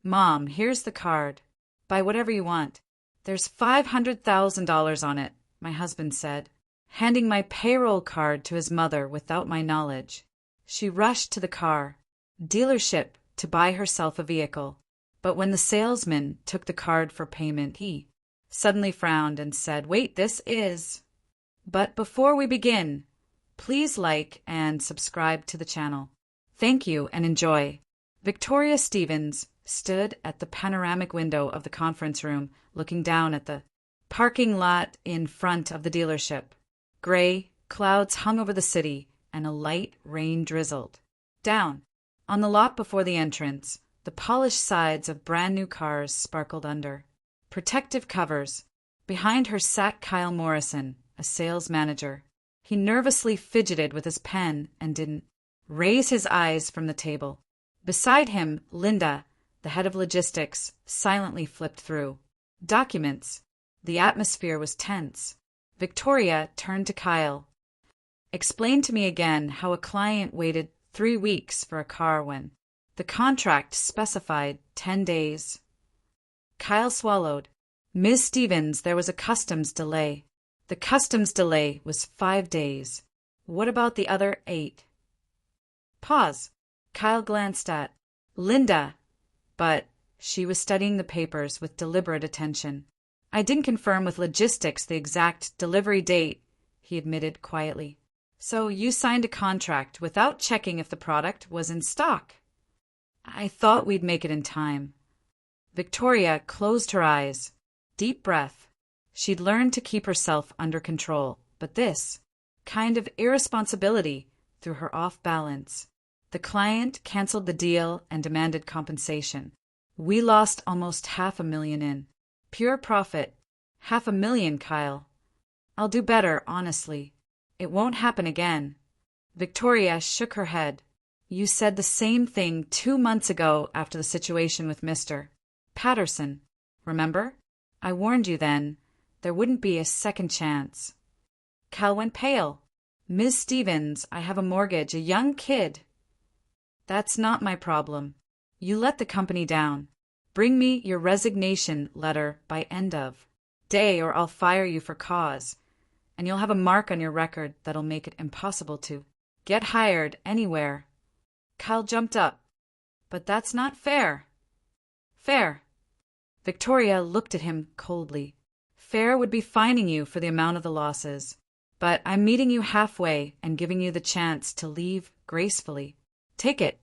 Mom, here's the card. Buy whatever you want. There's $500,000 on it, my husband said, handing my payroll card to his mother without my knowledge. She rushed to the car dealership to buy herself a vehicle. But when the salesman took the card for payment, he suddenly frowned and said, "Wait, this is..." But before we begin, please like and subscribe to the channel. Thank you and enjoy. Victoria Stevens stood at the panoramic window of the conference room, looking down at the parking lot in front of the dealership. Gray clouds hung over the city, and a light rain drizzled down. On the lot before the entrance, the polished sides of brand-new cars sparkled under protective covers. Behind her sat Kyle Morrison, a sales manager. He nervously fidgeted with his pen and didn't raise his eyes from the table. Beside him, Linda, the head of logistics, silently flipped through documents. The atmosphere was tense. Victoria turned to Kyle. "Explain to me again how a client waited 3 weeks for a car when the contract specified 10 days. Kyle swallowed. "Ms. Stevens, there was a customs delay. The customs delay was 5 days. What about the other 8? Pause. Kyle glanced at Linda, but she was studying the papers with deliberate attention. "I didn't confirm with logistics the exact delivery date," he admitted quietly. "So you signed a contract without checking if the product was in stock?" "I thought we'd make it in time." Victoria closed her eyes. Deep breath. She'd learned to keep herself under control, but this kind of irresponsibility threw her off balance. The client canceled the deal and demanded compensation. "We lost almost $500,000 in pure profit." $500,000, Kyle. "I'll do better, honestly. It won't happen again." Victoria shook her head. "You said the same thing 2 months ago after the situation with Mr. Patterson. Remember? I warned you then. There wouldn't be a second chance." Kyle went pale. "Ms. Stevens, I have a mortgage, a young kid." "That's not my problem. You let the company down. Bring me your resignation letter by end of day or I'll fire you for cause, and you'll have a mark on your record that'll make it impossible to get hired anywhere." Kyle jumped up. "But that's not fair." "Fair?" Victoria looked at him coldly. "Fair would be fining you for the amount of the losses. But I'm meeting you halfway and giving you the chance to leave gracefully. Take it."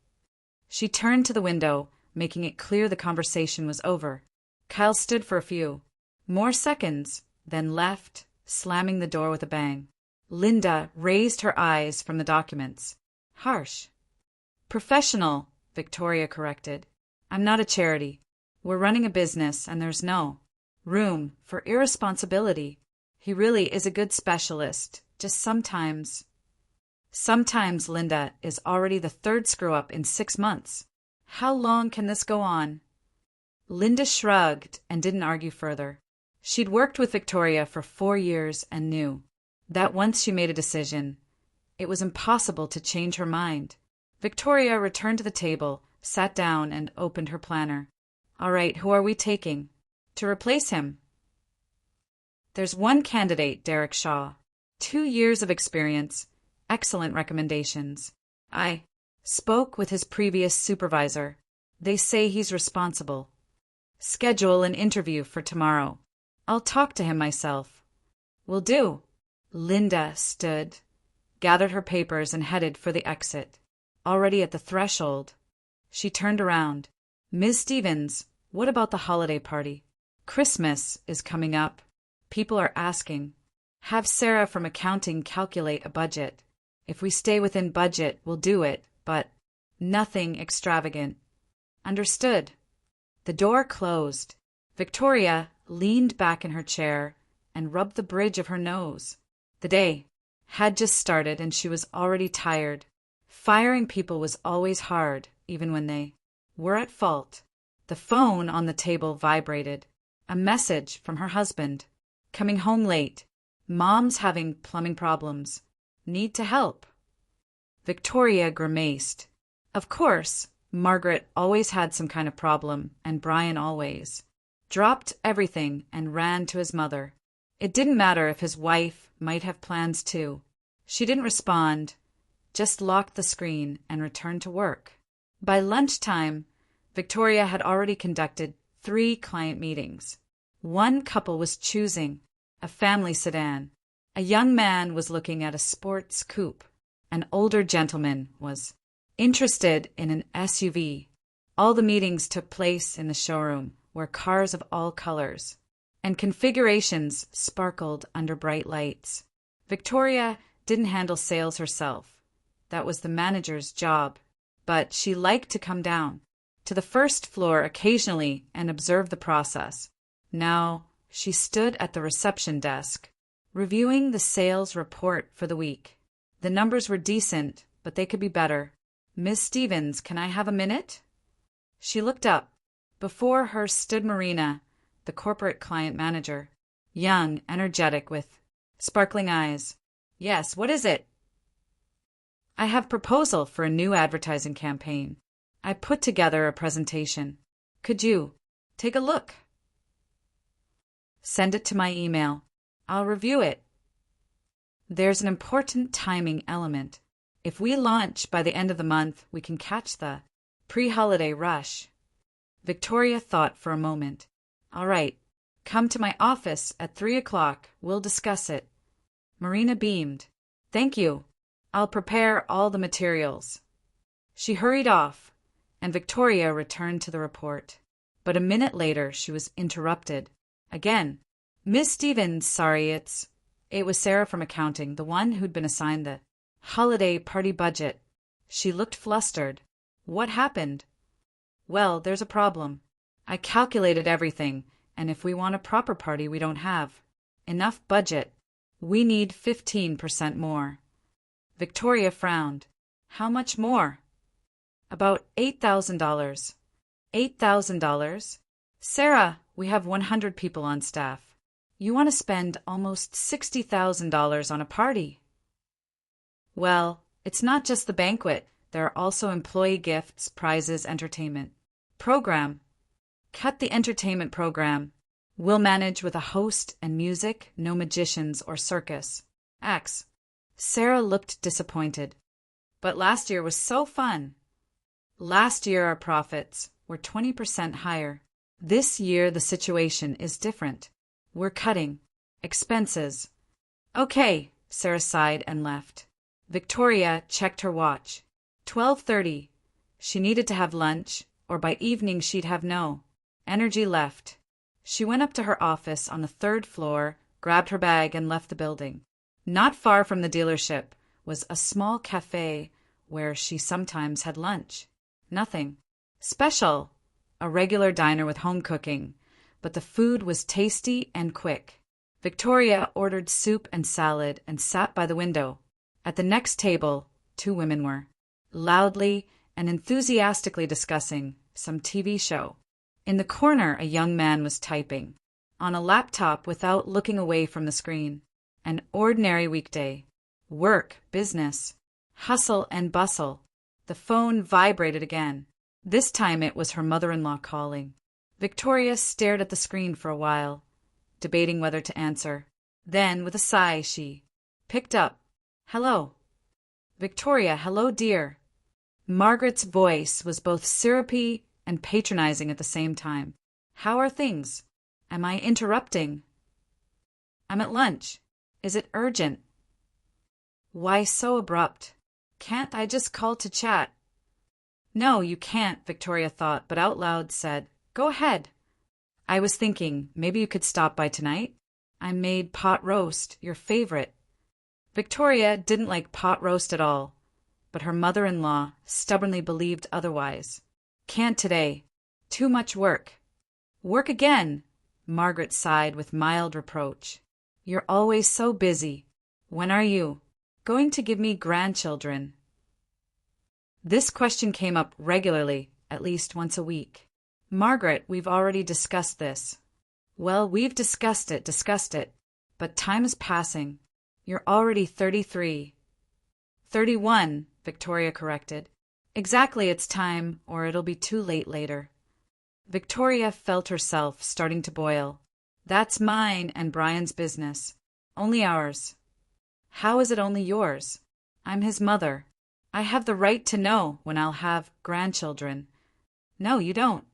She turned to the window, making it clear the conversation was over. Kyle stood for a few more seconds, then left, slamming the door with a bang. Linda raised her eyes from the documents. "Harsh." "Professional," Victoria corrected. "I'm not a charity. We're running a business, and there's no room for irresponsibility. He really is a good specialist, just sometimes..." "Sometimes, Linda, is already the 3rd screw-up in 6 months. How long can this go on?" Linda shrugged and didn't argue further. She'd worked with Victoria for 4 years and knew that once she made a decision, it was impossible to change her mind. Victoria returned to the table, sat down, and opened her planner. "All right, who are we taking to replace him?" "There's one candidate, Derek Shaw. 2 years of experience. Excellent recommendations. I spoke with his previous supervisor. They say he's responsible. Schedule an interview for tomorrow. I'll talk to him myself." "Will do." Linda stood, gathered her papers, and headed for the exit. Already at the threshold, she turned around. "Ms. Stevens, what about the holiday party? Christmas is coming up. People are asking. Have Sarah from accounting calculate a budget. If we stay within budget, we'll do it, but nothing extravagant." "Understood." The door closed. Victoria leaned back in her chair and rubbed the bridge of her nose. The day had just started and she was already tired. Firing people was always hard, even when they were at fault. The phone on the table vibrated. A message from her husband. "Coming home late. Mom's having plumbing problems. Need to help." Victoria grimaced. Of course, Margaret always had some kind of problem, and Brian always dropped everything and ran to his mother. It didn't matter if his wife might have plans too. She didn't respond, just locked the screen and returned to work. By lunchtime, Victoria had already conducted 3 client meetings. One couple was choosing a family sedan. A young man was looking at a sports coupe. An older gentleman was interested in an SUV. All the meetings took place in the showroom, where cars of all colors and configurations sparkled under bright lights. Victoria didn't handle sales herself. That was the manager's job, but she liked to come down to the first floor occasionally and observe the process. Now she stood at the reception desk, reviewing the sales report for the week. The numbers were decent, but they could be better. "Miss Stevens, can I have a minute?" She looked up. Before her stood Marina, the corporate client manager, young, energetic, with sparkling eyes. "Yes, what is it?" "I have proposal for a new advertising campaign. I put together a presentation. Could you take a look?" "Send it to my email. I'll review it." There's an important timing element. If we launch by the end of the month, we can catch the pre-holiday rush. Victoria thought for a moment. "All right, come to my office at 3 o'clock. We'll discuss it." Marina beamed. "Thank you. I'll prepare all the materials." She hurried off, and Victoria returned to the report. But a minute later she was interrupted. Again. "Miss Stevens, sorry, It was Sarah from accounting, the one who'd been assigned the holiday party budget." She looked flustered. "What happened?" "Well, there's a problem. I calculated everything, and if we want a proper party, we don't have enough budget. We need 15% more." Victoria frowned. "How much more?" "About $8,000. $8,000? Sarah, we have 100 people on staff. You want to spend almost $60,000 on a party." "Well, it's not just the banquet. There are also employee gifts, prizes, entertainment. Program. Cut the entertainment program. We'll manage with a host and music, no magicians or circus acts." Sarah looked disappointed. "But last year was so fun." "Last year our profits were 20% higher. This year the situation is different. We're cutting expenses." "Okay," Sarah sighed and left. Victoria checked her watch. 12:30. She needed to have lunch, or by evening she'd have no energy left. She went up to her office on the 3rd floor, grabbed her bag, and left the building. Not far from the dealership was a small cafe where she sometimes had lunch. Nothing special, a regular diner with home cooking, but the food was tasty and quick. Victoria ordered soup and salad and sat by the window. At the next table, 2 women were loudly and enthusiastically discussing some TV show. In the corner, a young man was typing on a laptop without looking away from the screen. An ordinary weekday. Work, business, hustle and bustle. The phone vibrated again. This time it was her mother-in-law calling. Victoria stared at the screen for a while, debating whether to answer. Then, with a sigh, she picked up. "Hello." "Victoria, hello, dear." Margaret's voice was both syrupy and patronizing at the same time. "How are things? Am I interrupting?" "I'm at lunch. Is it urgent?" "Why so abrupt? Can't I just call to chat?" "No, you can't," Victoria thought, but out loud said, "Go ahead." "I was thinking, maybe you could stop by tonight. I made pot roast, your favorite." Victoria didn't like pot roast at all, but her mother-in-law stubbornly believed otherwise. "Can't today. Too much work." "Work again," Margaret sighed with mild reproach. "You're always so busy. When are you going to give me grandchildren?" This question came up regularly, at least once a week. "Margaret, we've already discussed this." "Well, we've discussed it, but time is passing. You're already 33. 31, Victoria corrected. Exactly, it's time, or it'll be too late later. Victoria felt herself starting to boil. That's mine and Brian's business. Only ours. How is it only yours? I'm his mother. I have the right to know when I'll have grandchildren. No, you don't.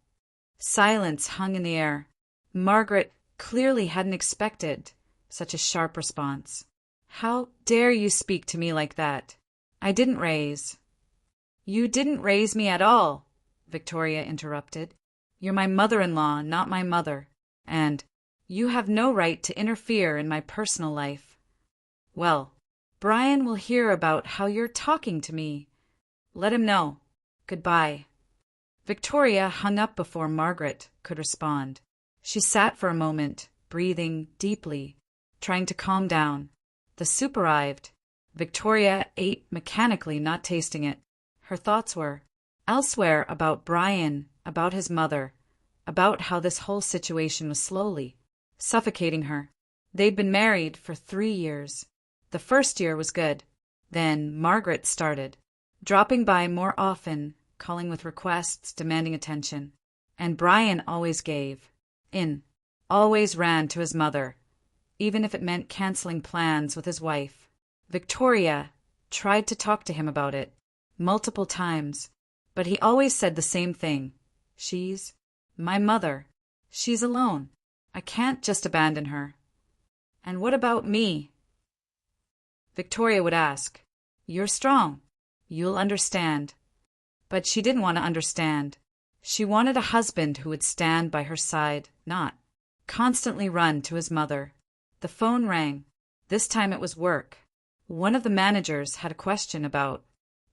Silence hung in the air. Margaret clearly hadn't expected such a sharp response. How dare you speak to me like that? I didn't raise. You didn't raise me at all, Victoria interrupted. You're my mother-in-law, not my mother, and you have no right to interfere in my personal life. Well, Brian will hear about how you're talking to me. Let him know. Goodbye. Victoria hung up before Margaret could respond. She sat for a moment, breathing deeply, trying to calm down. The soup arrived. Victoria ate mechanically, not tasting it. Her thoughts were elsewhere, about Brian, about his mother, about how this whole situation was slowly suffocating her. They'd been married for 3 years. The first year was good. Then Margaret started, dropping by more often, calling with requests, demanding attention. And Brian always gave in, always ran to his mother, even if it meant canceling plans with his wife. Victoria tried to talk to him about it multiple times, but he always said the same thing. She's my mother. She's alone. I can't just abandon her. And what about me? Victoria would ask. You're strong. You'll understand. But she didn't want to understand. She wanted a husband who would stand by her side, not constantly run to his mother. The phone rang. This time it was work. One of the managers had a question about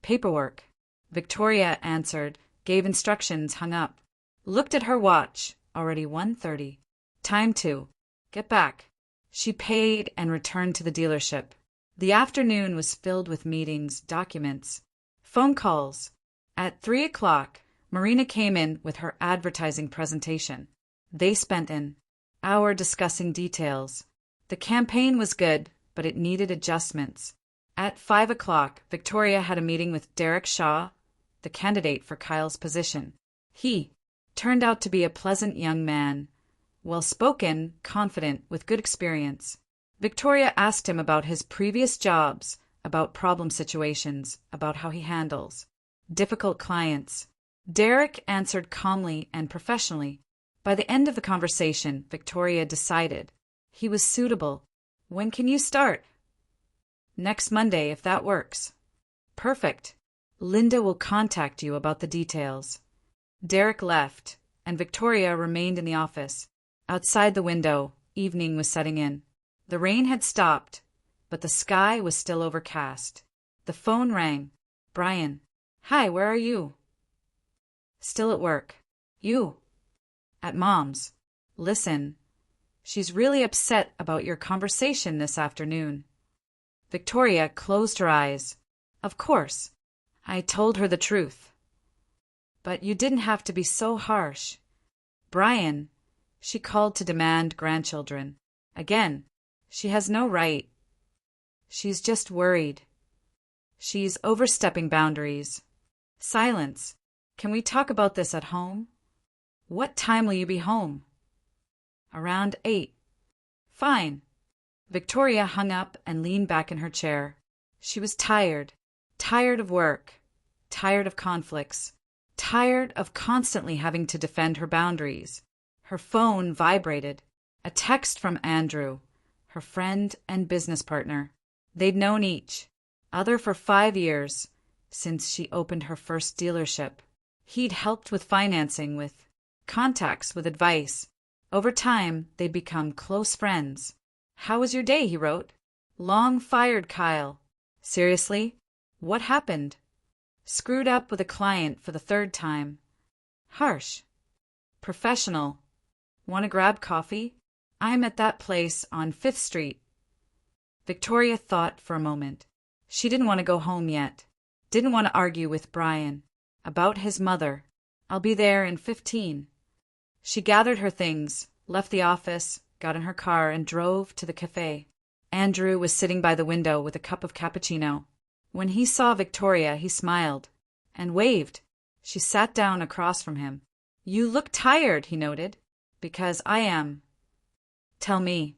paperwork. Victoria answered, gave instructions, hung up. Looked at her watch. Already 1:30. Time to get back. She paid and returned to the dealership. The afternoon was filled with meetings, documents, phone calls. At 3 o'clock, Marina came in with her advertising presentation. They spent an hour discussing details. The campaign was good, but it needed adjustments. At 5 o'clock, Victoria had a meeting with Derek Shaw, the candidate for Kyle's position. He turned out to be a pleasant young man, well-spoken, confident, with good experience. Victoria asked him about his previous jobs, about problem situations, about how he handles difficult clients. Derek answered calmly and professionally. By the end of the conversation, Victoria decided he was suitable. When can you start? Next Monday, if that works. Perfect. Linda will contact you about the details. Derek left, and Victoria remained in the office. Outside the window, evening was setting in. The rain had stopped, but the sky was still overcast. The phone rang. Brian. Hi, where are you? Still at work. You? At Mom's. Listen, she's really upset about your conversation this afternoon. Victoria closed her eyes. Of course. I told her the truth. But you didn't have to be so harsh. Brian, she called to demand grandchildren. Again, she has no right. She's just worried. She's overstepping boundaries. Silence. Can we talk about this at home? What time will you be home? Around 8. Fine. Victoria hung up and leaned back in her chair. She was tired. Tired of work. Tired of conflicts. Tired of constantly having to defend her boundaries. Her phone vibrated. A text from Andrew, her friend and business partner. They'd known each other for 5 years, since she opened her first dealership. He'd helped with financing, with contacts, with advice. Over time, they'd become close friends. How was your day, he wrote. Long fired, Kyle. Seriously? What happened? Screwed up with a client for the 3rd time. Harsh. Professional. Want to grab coffee? I'm at that place on 5th Street. Victoria thought for a moment. She didn't want to go home yet. Didn't want to argue with Brian about his mother. I'll be there in 15. She gathered her things, left the office, got in her car, and drove to the cafe. Andrew was sitting by the window with a cup of cappuccino. When he saw Victoria, he smiled. and waved. She sat down across from him. "You look tired," he noted. "Because I am." "Tell me."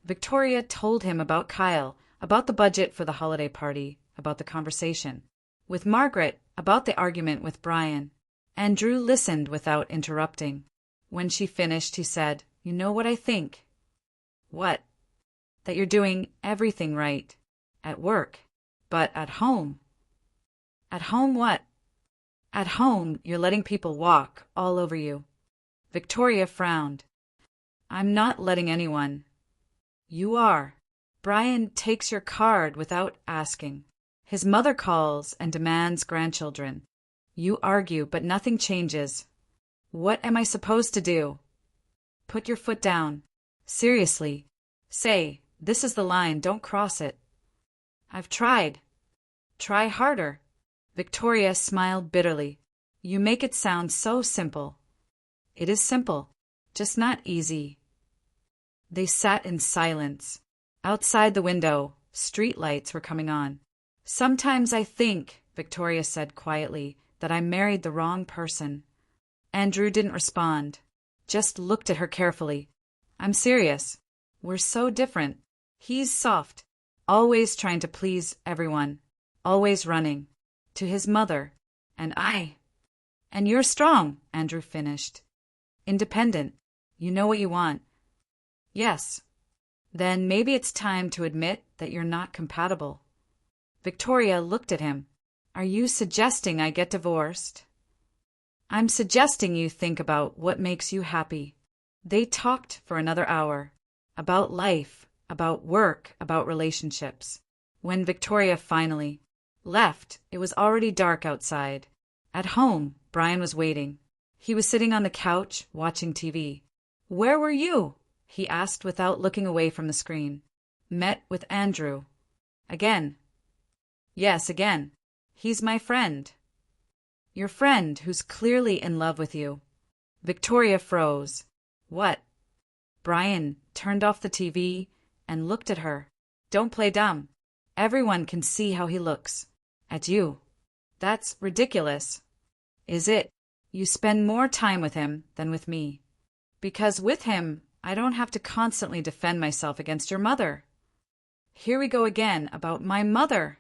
Victoria told him about Kyle, about the budget for the holiday party, about the conversation with Margaret, about the argument with Brian. Andrew listened without interrupting. When she finished, he said, "You know what I think?" "What?" "That you're doing everything right. At work. But at home." "At home what?" "At home, you're letting people walk all over you." Victoria frowned. "I'm not letting anyone." "You are. Brian takes your card without asking. His mother calls and demands grandchildren. You argue, but nothing changes. What am I supposed to do?" "Put your foot down. Seriously. Say, this is the line, don't cross it." "I've tried." "Try harder." Victoria smiled bitterly. "You make it sound so simple." "It is simple, just not easy." They sat in silence. Outside the window, street lights were coming on. "Sometimes I think," Victoria said quietly, "that I married the wrong person." Andrew didn't respond, just looked at her carefully. "I'm serious. We're so different. He's soft, always trying to please everyone, always running to his mother, and I. And you're strong," Andrew finished. "Independent. You know what you want." "Yes." "Then maybe it's time to admit that you're not compatible." Victoria looked at him. "Are you suggesting I get divorced?" "I'm suggesting you think about what makes you happy." They talked for another hour. About life, about work, about relationships. When Victoria finally left, it was already dark outside. At home, Brian was waiting. He was sitting on the couch, watching TV. "Where were you?" he asked without looking away from the screen. "Met with Andrew." "Again?" "Yes, again. He's my friend." "Your friend who's clearly in love with you." Victoria froze. "What?" Brian turned off the TV and looked at her. "Don't play dumb. Everyone can see how he looks. At you." "That's ridiculous." "Is it? You spend more time with him than with me." "Because with him, I don't have to constantly defend myself against your mother." "Here we go again about my mother."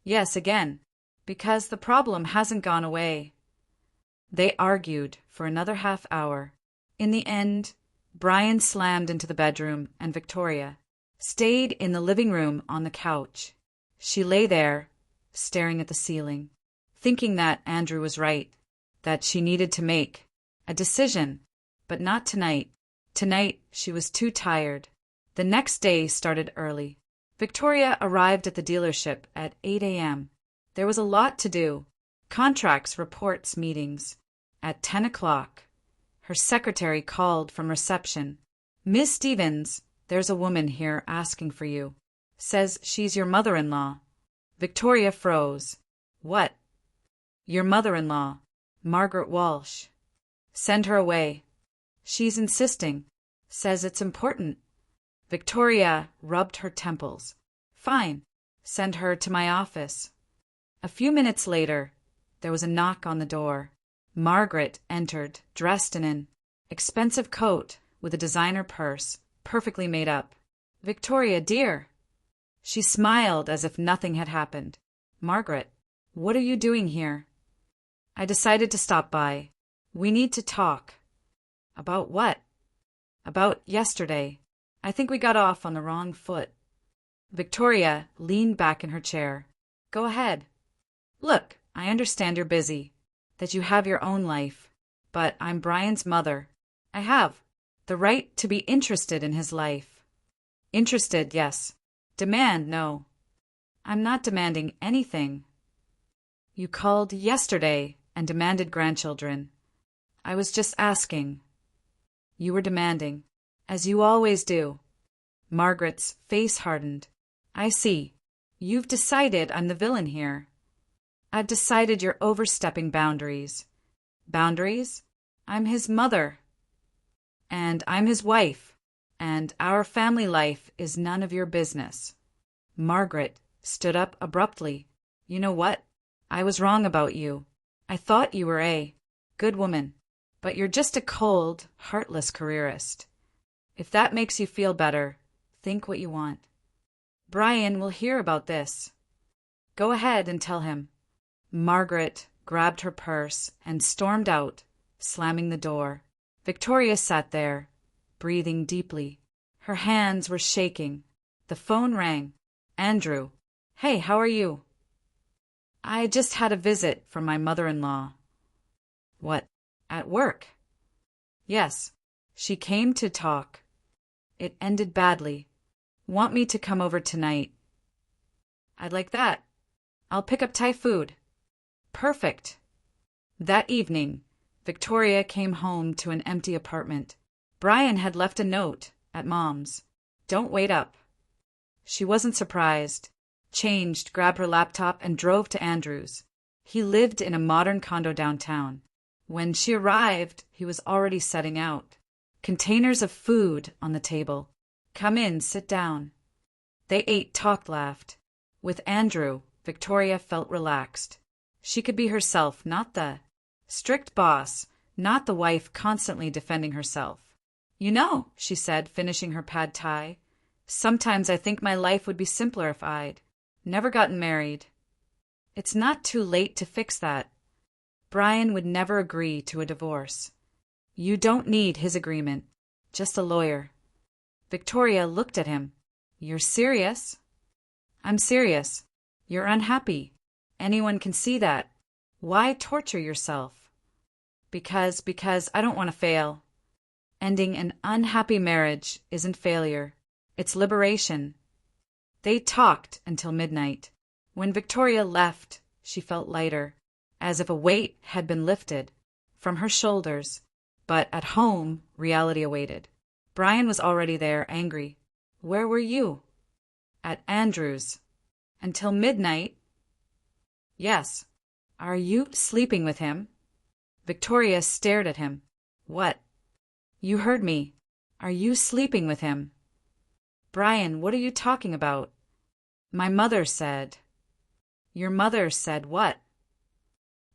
"Yes, again. Because the problem hasn't gone away." They argued for another half hour. In the end, Brian slammed into the bedroom and Victoria stayed in the living room on the couch. She lay there, staring at the ceiling, thinking that Andrew was right, that she needed to make a decision, but not tonight. Tonight, she was too tired. The next day started early. Victoria arrived at the dealership at 8 a.m. There was a lot to do. Contracts, reports, meetings. At 10 o'clock, her secretary called from reception. "Miss Stevens, there's a woman here asking for you. Says she's your mother-in-law." Victoria froze. "What?" "Your mother-in-law, Margaret Walsh." "Send her away." "She's insisting. Says it's important." Victoria rubbed her temples. "Fine. Send her to my office." A few minutes later, there was a knock on the door. Margaret entered, dressed in an expensive coat with a designer purse, perfectly made up. "Victoria, dear." She smiled as if nothing had happened. "Margaret, what are you doing here?" "I decided to stop by. We need to talk." "About what?" "About yesterday. I think we got off on the wrong foot." Victoria leaned back in her chair. "Go ahead." "Look, I understand you're busy, that you have your own life, but I'm Brian's mother. I have the right to be interested in his life." "Interested, yes. Demand, no." "I'm not demanding anything." "You called yesterday and demanded grandchildren." "I was just asking." "You were demanding, as you always do." Margaret's face hardened. "I see. You've decided I'm the villain here." "I've decided you're overstepping boundaries." "Boundaries? I'm his mother." "And I'm his wife. And our family life is none of your business." Margaret stood up abruptly. "You know what? I was wrong about you. I thought you were a good woman, but you're just a cold, heartless careerist. If that makes you feel better, think what you want. Brian will hear about this. Go ahead and tell him." Margaret grabbed her purse and stormed out, slamming the door. Victoria sat there, breathing deeply. Her hands were shaking. The phone rang. "Andrew. Hey, how are you?" "I just had a visit from my mother-in-law." "What, at work?" "Yes. She came to talk. It ended badly. Want me to come over tonight?" "I'd like that. I'll pick up Thai food." "Perfect." That evening, Victoria came home to an empty apartment. Brian had left a note at Mom's. "Don't wait up." She wasn't surprised. Changed, grabbed her laptop, and drove to Andrew's. He lived in a modern condo downtown. When she arrived, he was already setting out. Containers of food on the table. "Come in, sit down." They ate, talked, laughed. With Andrew, Victoria felt relaxed. She could be herself, not the strict boss, not the wife constantly defending herself. "You know," she said, finishing her pad thai, "sometimes I think my life would be simpler if I'd never gotten married." It's not too late to fix that. Brian would never agree to a divorce. You don't need his agreement, just a lawyer. Victoria looked at him. "You're serious?" "I'm serious. You're unhappy. Anyone can see that. Why torture yourself?" Because I don't want to fail." Ending an unhappy marriage isn't failure. It's liberation. They talked until midnight. When Victoria left, she felt lighter, as if a weight had been lifted from her shoulders. But at home, reality awaited. Brian was already there, angry. "Where were you?" "At Andrew's." "Until midnight?" "Yes." "Are you sleeping with him?" Victoria stared at him. "What?" "You heard me. Are you sleeping with him?" "Brian, what are you talking about?" "My mother said." "Your mother said what?"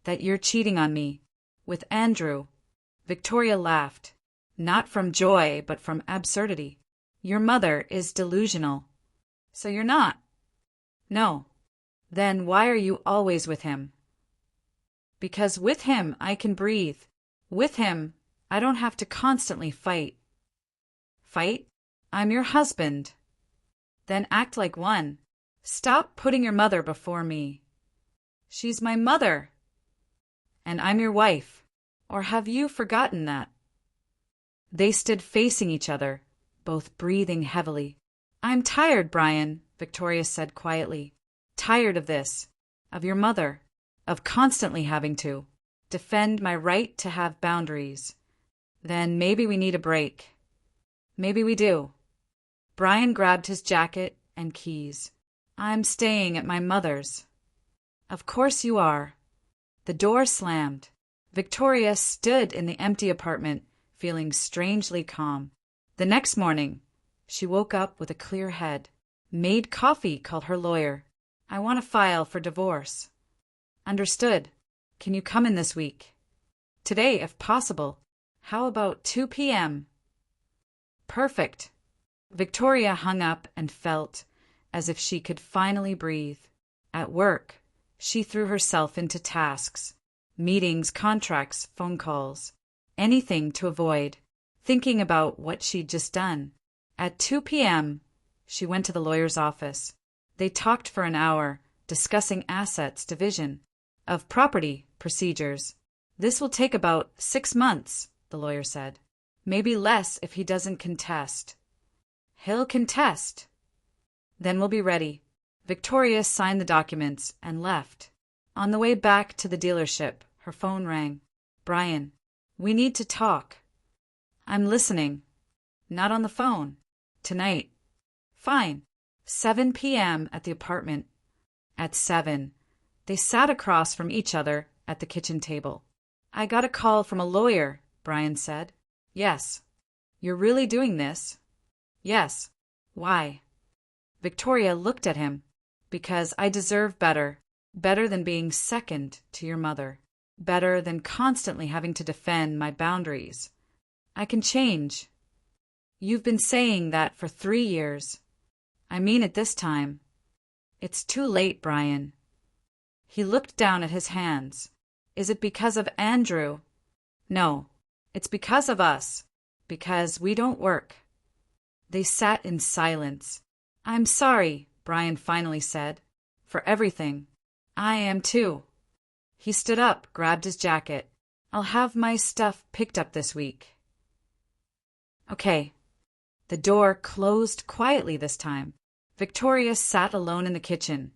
"That you're cheating on me. With Andrew." Victoria laughed. Not from joy, but from absurdity. "Your mother is delusional." "So you're not?" "No." "Then why are you always with him?" "Because with him I can breathe. With him I don't have to constantly fight." "Fight? I'm your husband." "Then act like one. Stop putting your mother before me." "She's my mother." "And I'm your wife. Or have you forgotten that?" They stood facing each other, both breathing heavily. "I'm tired, Brian," Victoria said quietly. "Tired of this. Of your mother. Of constantly having to defend my right to have boundaries. Then maybe we need a break." "Maybe we do." Brian grabbed his jacket and keys. "I'm staying at my mother's." "Of course you are." The door slammed. Victoria stood in the empty apartment, feeling strangely calm. The next morning, she woke up with a clear head. Made coffee, called her lawyer. "I want to file for divorce." "Understood. Can you come in this week?" "Today, if possible. How about 2 p.m.? "Perfect." Victoria hung up and felt as if she could finally breathe. At work, she threw herself into tasks, meetings, contracts, phone calls, anything to avoid thinking about what she'd just done. At 2 p.m., she went to the lawyer's office. They talked for an hour, discussing assets, division of property, procedures. "This will take about 6 months," the lawyer said. "Maybe less if he doesn't contest." "He'll contest." "Then we'll be ready." Victoria signed the documents and left. On the way back to the dealership, her phone rang. "Brian, we need to talk." "I'm listening." "Not on the phone. Tonight." "Fine. 7 p.m. at the apartment." At 7, they sat across from each other at the kitchen table. "I got a call from a lawyer," Brian said. "Yes." "You're really doing this?" "Yes." "Why?" Victoria looked at him. "Because I deserve better." Better than being second to your mother. Better than constantly having to defend my boundaries. I can change. You've been saying that for 3 years. I mean it this time. It's too late, Brian. He looked down at his hands. Is it because of Andrew? No, it's because of us. Because we don't work. They sat in silence. I'm sorry, Brian finally said. For everything. I am too. He stood up, grabbed his jacket. I'll have my stuff picked up this week. Okay. The door closed quietly this time. Victoria sat alone in the kitchen,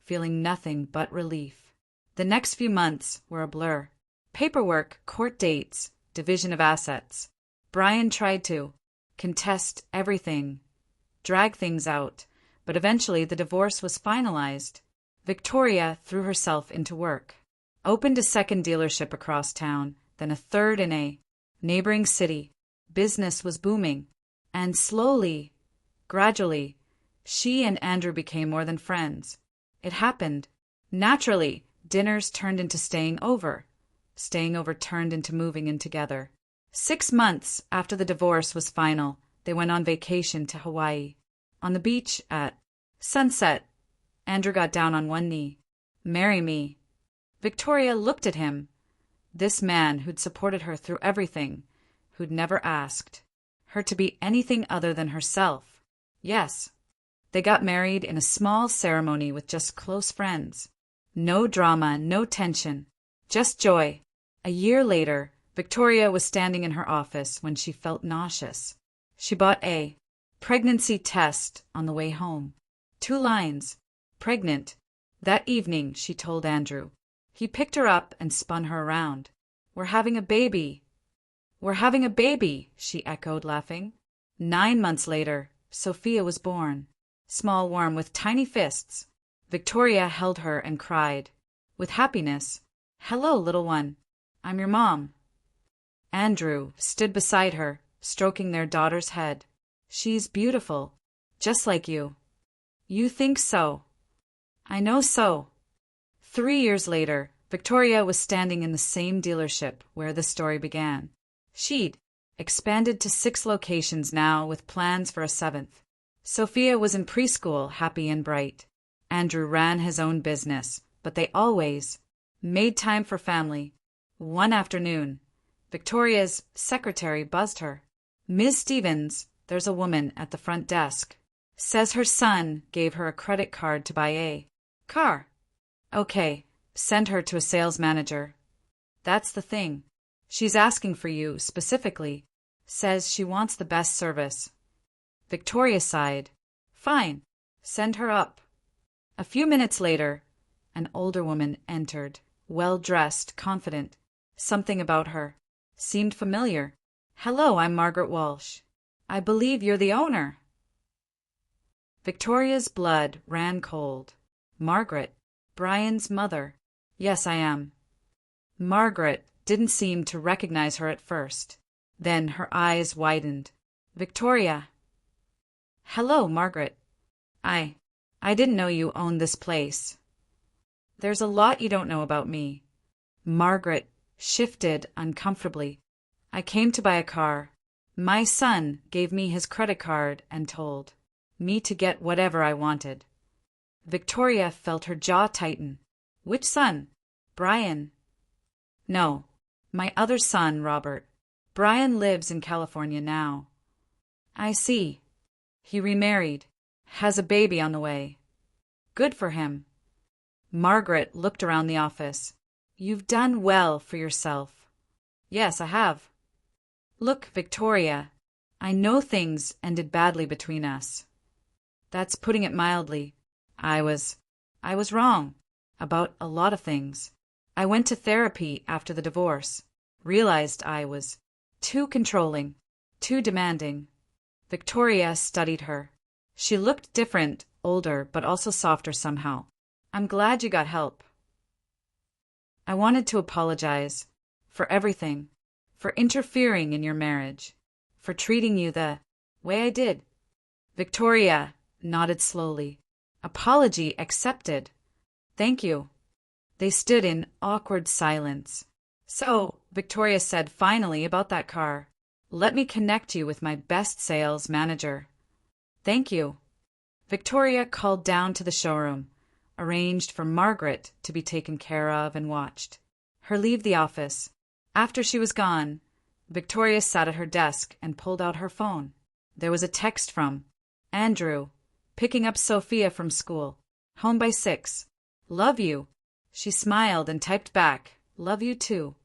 feeling nothing but relief. The next few months were a blur. Paperwork, court dates, division of assets. Brian tried to contest everything, drag things out, but eventually the divorce was finalized. Victoria threw herself into work. Opened a second dealership across town, then a third in a neighboring city. Business was booming. And slowly, gradually, she and Andrew became more than friends. It happened. Naturally, dinners turned into staying over. Staying over turned into moving in together. 6 months after the divorce was final, they went on vacation to Hawaii. On the beach at sunset, Andrew got down on one knee. Marry me. Victoria looked at him. This man who'd supported her through everything, who'd never asked her to be anything other than herself. Yes. They got married in a small ceremony with just close friends. No drama, no tension, just joy. A year later, Victoria was standing in her office when she felt nauseous. She bought a pregnancy test on the way home. 2 lines. Pregnant. That evening, she told Andrew. He picked her up and spun her around. We're having a baby. We're having a baby, she echoed, laughing. 9 months later, Sophia was born. Small, warm, with tiny fists. Victoria held her and cried, with happiness, Hello, little one. I'm your mom. Andrew stood beside her, stroking their daughter's head. She's beautiful, just like you. You think so? I know so. 3 years later, Victoria was standing in the same dealership where the story began. She'd expanded to 6 locations now with plans for a 7th. Sophia was in preschool, happy and bright. Andrew ran his own business, but they always made time for family. One afternoon, Victoria's secretary buzzed her. Ms. Stevens, there's a woman at the front desk. Says her son gave her a credit card to buy a car. Okay, send her to a sales manager. That's the thing. She's asking for you specifically. Says she wants the best service. Victoria sighed. Fine, send her up. A few minutes later, an older woman entered, well-dressed, confident. Something about her seemed familiar. Hello, I'm Margaret Walsh. I believe you're the owner. Victoria's blood ran cold. Margaret, Brian's mother. Yes, I am. Margaret didn't seem to recognize her at first. Then her eyes widened. Victoria. Hello, Margaret. I didn't know you owned this place. There's a lot you don't know about me. Margaret shifted uncomfortably. I came to buy a car. My son gave me his credit card and told me to get whatever I wanted. Victoria felt her jaw tighten. Which son? Brian. No, my other son, Robert. Brian lives in California now. I see. He remarried. Has a baby on the way. Good for him. Margaret looked around the office. You've done well for yourself. Yes, I have. Look, Victoria, I know things ended badly between us. That's putting it mildly. I was wrong about a lot of things. I went to therapy after the divorce. Realized I was too controlling, too demanding. Victoria studied her. She looked different, older, but also softer somehow. I'm glad you got help. I wanted to apologize for everything, for interfering in your marriage, for treating you the way I did. Victoria nodded slowly. Apology accepted. Thank you. They stood in awkward silence. "So," Victoria said finally about that car, "let me connect you with my best sales manager." "Thank you." Victoria called down to the showroom, arranged for Margaret to be taken care of and watched. Her leave the office. After she was gone, Victoria sat at her desk and pulled out her phone. There was a text from Andrew, picking up Sophia from school. Home by 6. Love you. She smiled and typed back, love you too.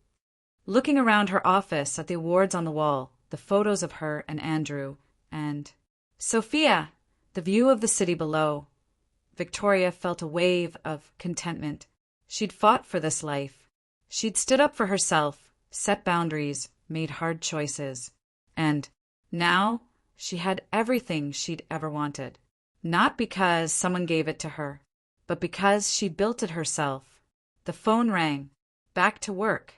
Looking around her office at the awards on the wall, the photos of her and Andrew, and Sophia, the view of the city below, Victoria felt a wave of contentment. She'd fought for this life. She'd stood up for herself, set boundaries, made hard choices. And now she had everything she'd ever wanted. Not because someone gave it to her, but because she built it herself. The phone rang. Back to work.